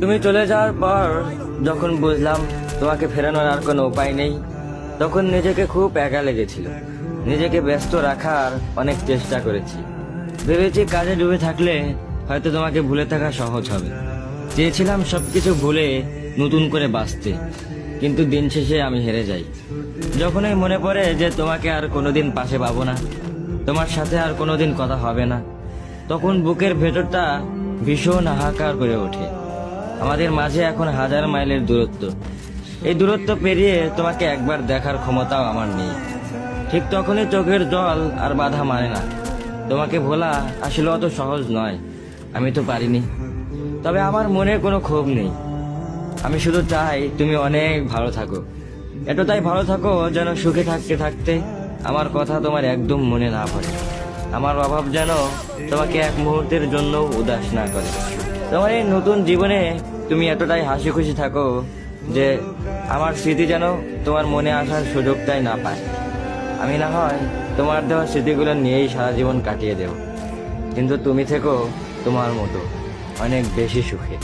তুমি চলে যাওয়ার পর যখন বুঝলাম তোমাকে ফেরানোর আর কোনো উপায় নেই, তখন নিজেকে খুব একা লেগেছিল। নিজেকে ব্যস্ত রাখার অনেক চেষ্টা করেছি। ভেবেছি কাজে ডুবে থাকলে হয়তো তোমাকে ভুলে থাকা সহজ হবে। চেয়েছিলাম সবকিছু ভুলে নতুন করে বাঁচতে, কিন্তু দিন শেষে আমি হেরে যাই। যখনই মনে পড়ে যে তোমাকে আর কোনোদিন পাশে পাবো না, তোমার সাথে আর কোনোদিন কথা হবে না, তখন বুকের ভেতরটা ভীষণ হাহাকার করে ওঠে। আমাদের মাঝে এখন 1000 মাইলের দূরত্ব। এই দূরত্ব পেরিয়ে তোমাকে একবার দেখার ক্ষমতাও আমার নেই। ঠিক তখনই চোখের জল আর বাধা মানে না। তোমাকে ভোলা আসলে অত সহজ নয়। আমি তো পারিনি, তবে আমার মনে কোনো ক্ষোভ নেই। আমি শুধু চাই তুমি অনেক ভালো থাকো, এতটাই ভালো থাকো যেন সুখে থাকতে থাকতে আমার কথা তোমার একদম মনে না পড়ে। আমার অভাব যেন তোমাকে এক মুহূর্তের জন্য উদাস না করে। তোমার এই নতুন জীবনে তুমি এতটাই হাসি খুশি থাকো যে আমার স্মৃতি যেন তোমার মনে আসার সুযোগটাই না পায়। আমি না হয় তোমার দেওয়া স্মৃতিগুলো নিয়েই সারা জীবন কাটিয়ে দেব, কিন্তু তুমি থেকো তোমার মতো অনেক বেশি সুখে।